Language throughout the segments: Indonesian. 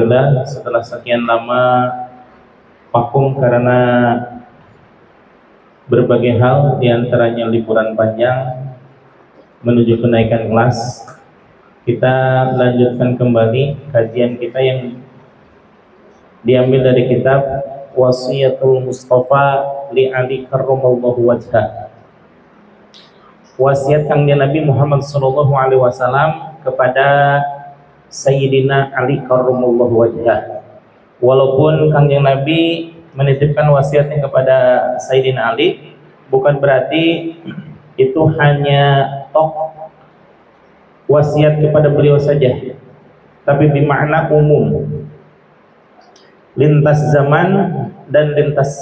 Alhamdulillah setelah sekian lama vakum karena berbagai hal, diantaranya liburan panjang menuju kenaikan kelas, kita lanjutkan kembali kajian kita yang diambil dari kitab Wasiyatul Mustafa li Ali karramallahu wajhah, wasiat Kangjeng Nabi Muhammad sallallahu alaihi wasallam kepada Sayyidina Ali karramallahu wajhah. Walaupun Kangjeng Nabi menitipkan wasiatnya kepada Sayyidina Ali, bukan berarti itu hanya wasiat kepada beliau saja, tapi bermakna umum, lintas zaman dan lintas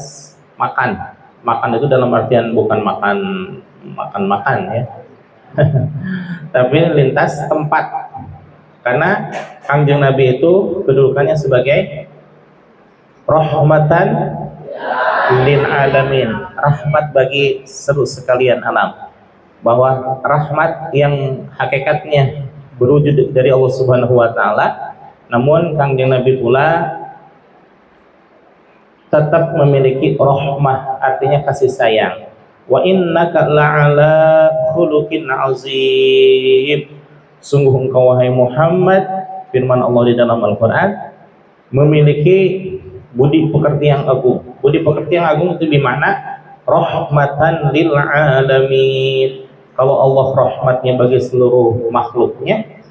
makan. Makan itu dalam artian bukan makan ya, tapi lintas tempat. Karena Kangjeng Nabi itu kedudukannya sebagai rahmatan lil alamin, rahmat bagi seluruh sekalian alam, bahwa rahmat yang hakikatnya berwujud dari Allah Subhanahu wa taala, namun Kangjeng Nabi pula tetap memiliki rahmah, artinya kasih sayang. Wa innaka la'ala khuluqin azim, sungguh engkau wahai Muhammad, firman Allah di dalam Al-Qur'an, memiliki budi pekerti yang agung. Budi pekerti yang agung itu bermakna rahmatan lil alamin. Kalau Allah rahmatnya bagi seluruh makhluknya,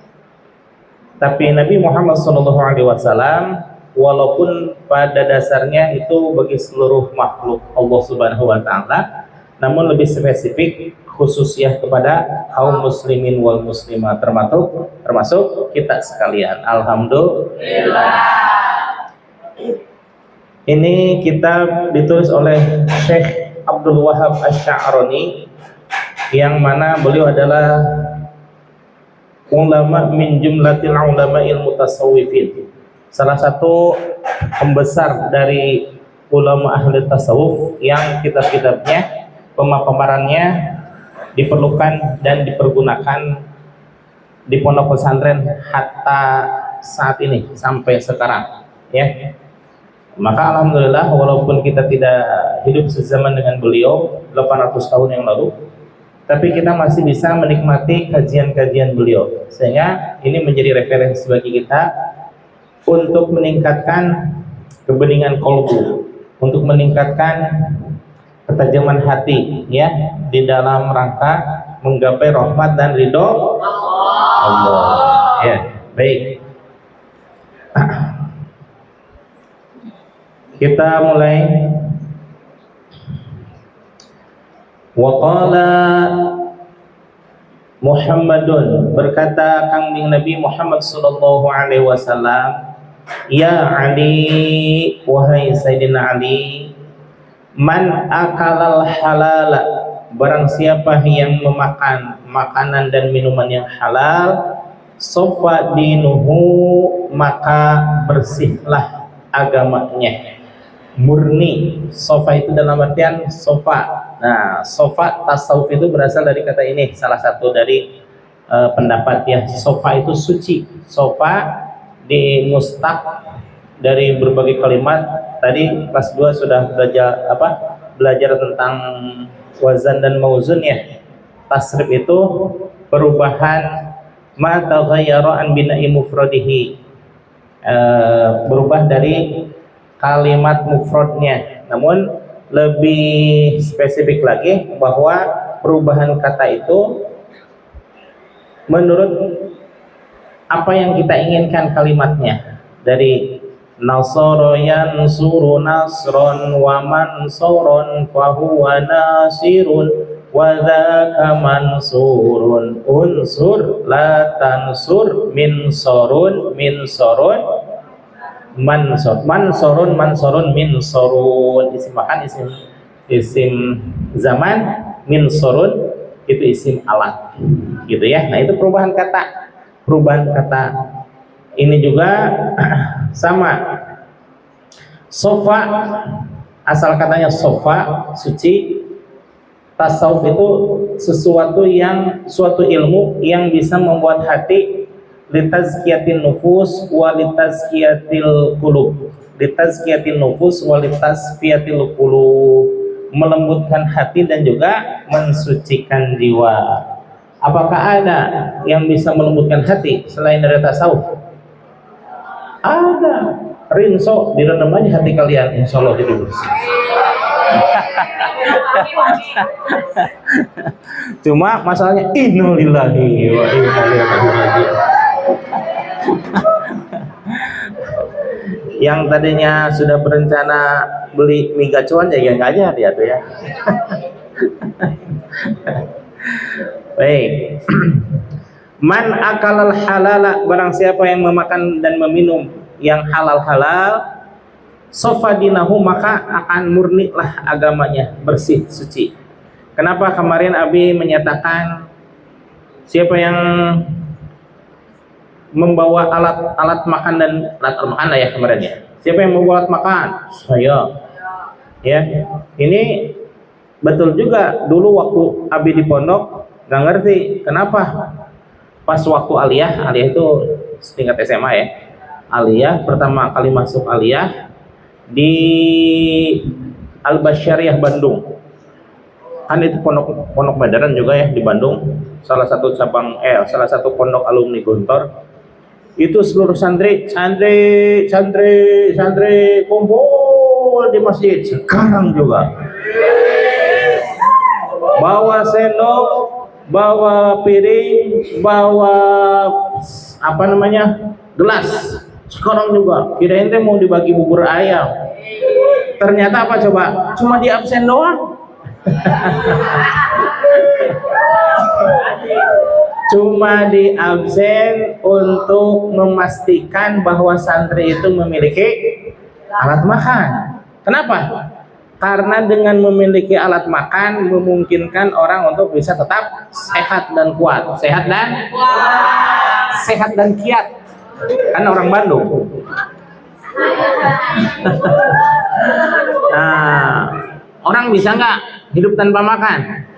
tapi Nabi Muhammad SAW walaupun pada dasarnya itu bagi seluruh makhluk Allah Subhanahu wa taala, namun lebih spesifik khususnya kepada kaum muslimin wal muslimah, termasuk kita sekalian. Alhamdulillah. Ini kitab ditulis oleh Syekh Abdul Wahab Asy-Sya'rani, yang mana beliau adalah ulama min jumlatil ulama'il mutasawwifin, salah satu pembesar dari ulama ahli tasawuf yang kitab-kitabnya, pemaparannya diperlukan dan dipergunakan di pondok pesantren hatta saat ini sampai sekarang ya. Maka alhamdulillah, walaupun kita tidak hidup sezaman dengan beliau 800 tahun yang lalu, tapi kita masih bisa menikmati kajian-kajian beliau, sehingga ini menjadi referensi bagi kita untuk meningkatkan kebeningan qalbu, untuk meningkatkan ketajaman hati ya, di dalam rangka menggapai rahmat dan ridho Allah. Ya, baik. Kita mulai. Waqala Muhammadun, berkata Kangjeng Nabi Muhammad sallallahu alaihi wasallam, ya Ali, wahai Sayyidina Ali, man akalal halala, barang siapa yang memakan makanan dan minuman yang halal, sofa dinuhu, maka bersihlah agamanya, murni. Sofa itu dalam artian sofa. Nah, sofa tasawuf itu berasal dari kata ini, salah satu dari pendapat ya. Sofa itu suci. Sofa di mustaq dari berbagai kalimat. Tadi kelas 2 sudah belajar tentang wazan dan mauzun ya. Tasrif itu perubahan ma taghayyara an bina'i mufradihi, berubah dari kalimat mufradnya. Namun lebih spesifik lagi bahwa perubahan kata itu menurut apa yang kita inginkan kalimatnya. Dari nasara yansuru nasron wa mansuron fahuwa nasirun wa dzaka mansurun unsur la tansur minsurun mansurun minsurun, isim makan, isim zaman, minsurun itu isim alat gitu ya. Nah, itu perubahan kata ini juga sama. Sofa, asal katanya sofa, suci. Tasawuf itu suatu ilmu yang bisa membuat hati litazkiyatin nufus wa litazkiyatil qulub. Litazkiyatin nufus wa litasfiyatil qulub, melembutkan hati dan juga mensucikan jiwa. Apakah ada yang bisa melembutkan hati selain dari tasawuf? Ada. Rinso, direndam aja hati kalian, insya Allah jadi bersih. Cuma masalahnya innalillahi wa inna ilaihi raji'un. Yang tadinya sudah berencana beli mie gacuan ya nggak aja dia tuh ya. Baik. Man akalal halala, barang siapa yang memakan dan meminum yang halal-halal, sofadinahu, maka akan murnilah agamanya, bersih, suci. Kenapa kemarin Abi menyatakan siapa yang membawa alat makan dan alat makan lah ya kemarin ya. Siapa yang membawa alat makan? Saya. Ya. Ini betul juga, dulu waktu Abi di pondok nggak ngerti kenapa. Pas waktu aliyah itu setingkat SMA ya. Aliyah pertama kali masuk aliyah di Al-Basyariah Bandung. Kan itu pondok Madaran juga ya di Bandung. Salah satu pondok alumni Guntur. Itu seluruh santri kumpul di masjid. Sekarang juga bawa sendok, bawa piring, bawa gelas. Sekarang juga kirain teh mau dibagi bubur ayam. Ternyata apa coba? Cuma di absen doang. Cuma di absen untuk memastikan bahwa santri itu memiliki alat makan. Kenapa? Karena dengan memiliki alat makan memungkinkan orang untuk bisa tetap sehat dan kuat. Sehat dan kiat. Karena orang Bandung. Nah, orang bisa nggak hidup tanpa makan?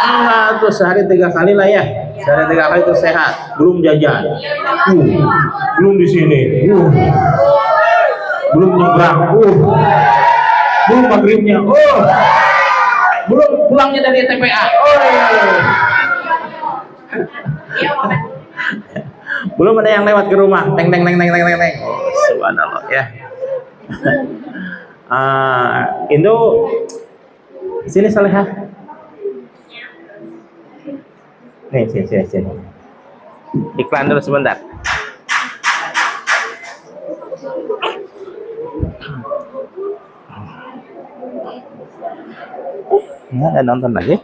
Enggak tuh, sehari 3 kali lah ya. Sehari 3 kali itu sehat. Belum jajan. Belum di sini. Belum nyebrang. Belum maghribnya. Belum pulangnya dari TPA. Belum ada yang lewat ke rumah. Teng. Subhanallah ya. Itu sini Salehah. Nih, sini. Iklan dulu sebentar. Nggak ada nonton lagi?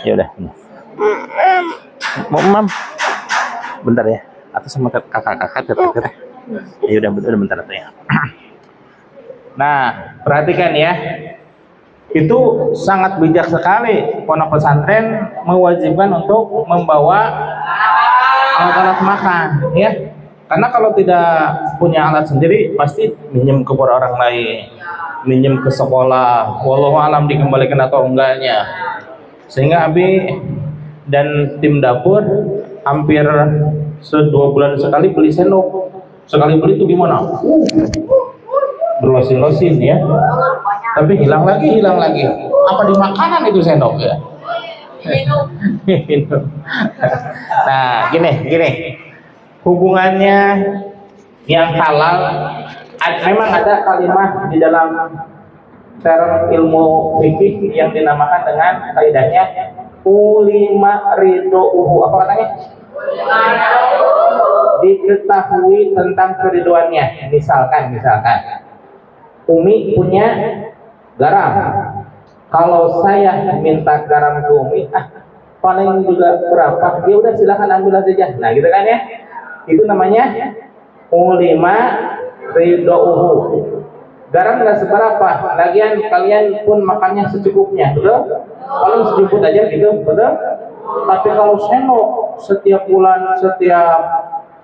Ya udah. Mau mam? Bentar ya. Atau sama kakak deket. Ya udah bentar atau ya. Nah, perhatikan ya. Itu sangat bijak sekali pondok pesantren mewajibkan untuk membawa alat-alat makan ya. Karena kalau tidak punya alat sendiri pasti minjem ke orang lain, minjem ke sekolah, wallahu alam dikembalikan atau enggaknya. Sehingga Abi dan tim dapur hampir 2 bulan sekali beli sendok. Sekali beli itu gimana? Berlosin-losin ya. Tapi hilang lagi. Apa di makanan itu sendok ya? Nah, gini. Hubungannya yang halal, memang ada kalimat di dalam term ilmu fikih yang dinamakan dengan kaidahnya ulima ridouhu. Apa katanya? Diketahui tentang keriduannya. Misalkan Umi punya garam. Kalau saya minta garam ke Umi, paling juga berapa? Ya udah silakan ambil saja. Nah, gitu kan ya? Itu namanya ulima ridouhu. Garam nggak seberapa. Lagian kalian pun makannya secukupnya, betul? Paling sedikit aja gitu, betul? Tapi kalau sendok setiap bulan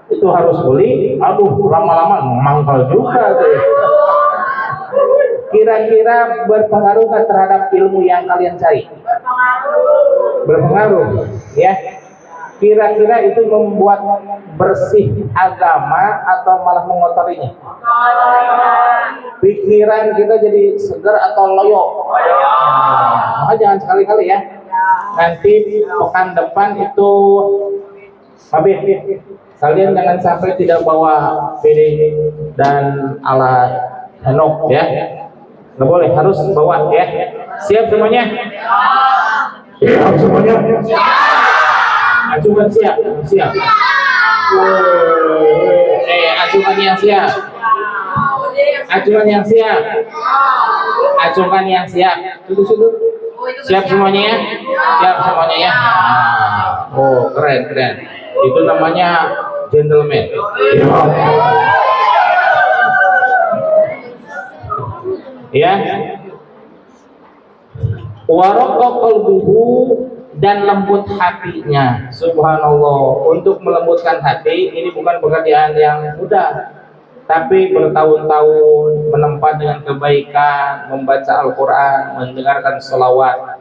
itu harus beli, lama-lama mangkal juga tuh. Kira-kira berpengaruh nggak terhadap ilmu yang kalian cari? Berpengaruh, ya. Kira-kira itu membuat bersih agama atau malah mengotorinya? Pikiran kita jadi segar atau loyo? Maka jangan sekali-kali ya. Nanti pekan depan itu habis. Kalian jangan sampai tidak bawa PD dan alat handok ya. Nggak boleh, harus bawa ya. Siap semuanya? Siap semuanya? Acuan siap? Siap. Acuan yang siap. Acuan yang siap. Acuan yang siap. Duduk. Siap semuanya ya? Siap semuanya ya? Oh, keren. Itu namanya gentleman. Ya. Waraqqa qalbuhu, dan lembut hatinya. Subhanallah. Untuk melembutkan hati ini bukan pekerjaan yang mudah, tapi bertahun-tahun menempat dengan kebaikan, membaca Al-Quran, mendengarkan sholawat,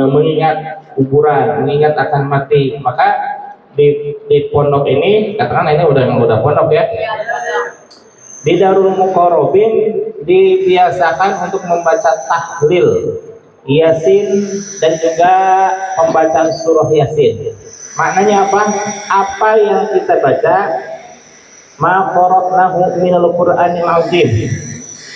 mengingat kuburan, mengingat akan mati. Maka di pondok ini, katakan ini udah pondok ya. Di Darul Muqarrabin dibiasakan untuk membaca tahlil, Yasin, dan juga pembacaan surah Yasin. Maknanya apa? Apa yang kita baca, ma qara'nahu minal Qur'anil azim,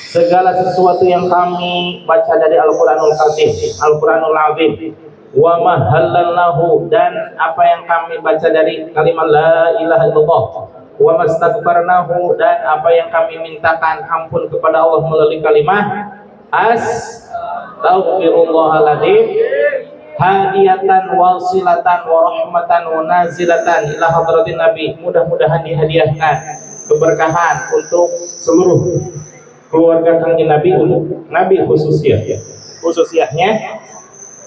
segala sesuatu yang kami baca dari Al-Qur'anul Karim, Al-Qur'anul azim, wa ma halalnahu, dan apa yang kami baca dari kalimat la ilaha illallah, wa mastaghfarnahu, dan apa yang kami mintakan ampun kepada Allah melalui kalimat astaghfirullahaladzim, hadiyatan wasilatan wa rahmatan wa nazilatan ila hadratin nabi. Mudah-mudahan dihadiahkan keberkahan untuk seluruh keluarga kanjeng Nabi, untuk Nabi khususnya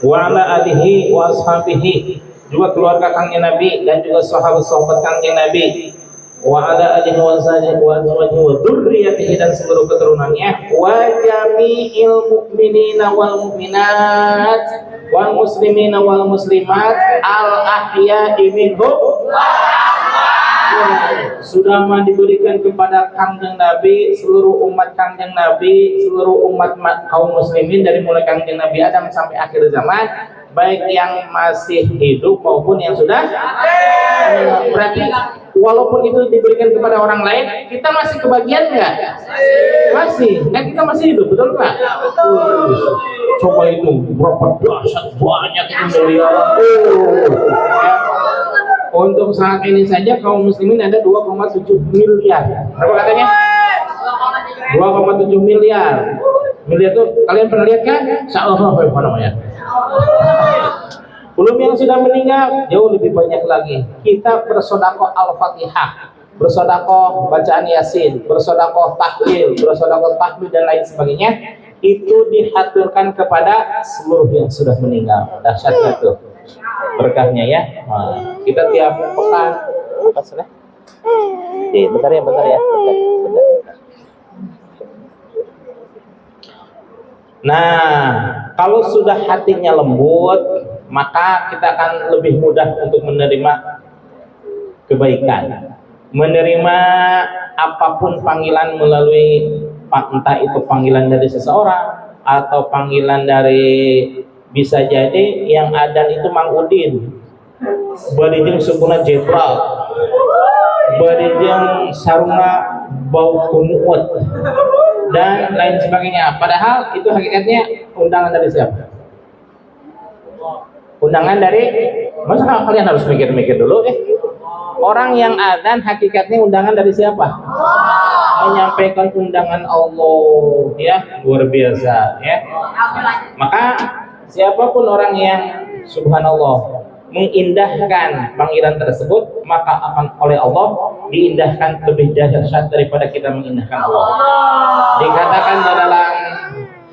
wa ala alihi wa ashabihi, juga keluarga kanjeng Nabi dan juga sahabat-sahabat kanjeng Nabi, wa ala alihi wa azwajihi wa dzurriyyatihi, dan seluruh keturunannya, wa jami'il mu'minina wal mu'minat wal muslimina wal muslimat al ahya'i minhum. Sudah diberikan kepada kanjeng Nabi, seluruh umat kanjeng Nabi, seluruh umat kaum muslimin dari mulai kanjeng Nabi Adam sampai akhir zaman, baik yang masih hidup maupun yang sudah. Berarti walaupun itu diberikan kepada orang lain, kita masih kebagian nggak? Masih, kan kita masih hidup, betul Pak? Coba itu berapa dahsyat banyak itu miliaran. Untuk saat ini saja kaum muslimin ada 2,7 miliar. Berapa katanya? 2,7 miliar. Miliar itu kalian pernah lihat kan? Apa namanya? Belum yang sudah meninggal, jauh lebih banyak lagi. Kita bersedekah Al-Fatihah, bersedekah bacaan Yasin, bersedekah tahlil, bersedekah tahmid dan lain sebagainya, itu dihaturkan kepada seluruh yang sudah meninggal. Dahsyat itu berkahnya ya. Nah, kita tiap pekan bentar ya. Nah, kalau sudah hatinya lembut, maka kita akan lebih mudah untuk menerima kebaikan, menerima apapun panggilan melalui, entah itu panggilan dari seseorang atau panggilan dari, bisa jadi yang ada itu Mang Udin, barijeng sukuna jebral, barijeng saruna bau kumuut, dan lain sebagainya. Padahal itu hakikatnya undangan dari siapa? Undangan dari, masa kalian harus mikir-mikir dulu? Orang yang adzan hakikatnya undangan dari siapa? Menyampaikan undangan Allah, ya, luar biasa ya. Maka siapapun orang yang subhanallah mengindahkan panggilan tersebut, maka akan oleh Allah diindahkan lebih dahsyat daripada kita mengindahkan Allah. Dikatakan dalam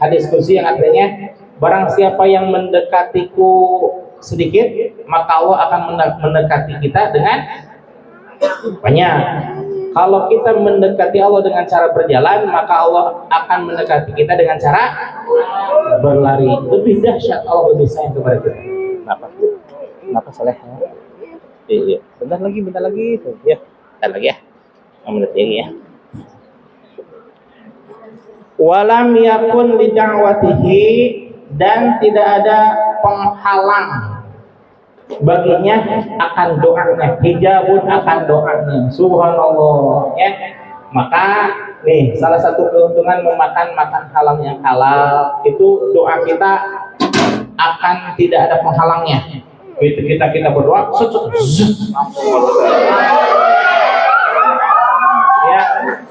hadis qudsi yang artinya, barang siapa yang mendekatiku sedikit, maka Allah akan mendekati kita dengan banyak. Kalau kita mendekati Allah dengan cara berjalan, maka Allah akan mendekati kita dengan cara berlari. Lebih dahsyat, Allah lebih sayang kepada kita. Kenapa salehnya? Iya, bentar lagi tuh. Ya, bentar lagi ya. 5 menit lagi ya. Walam yakun lida'watihi, dan tidak ada penghalang baginya akan doanya, hijabun akan doanya. Subhanallah ya. Maka nih salah satu keuntungan memakan halal yang halal itu doa kita akan tidak ada penghalangnya. Begitu kita berdoa, ya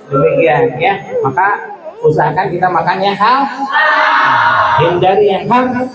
demikian ya. Maka usahakan kita makan yang halal, hindari yang haram.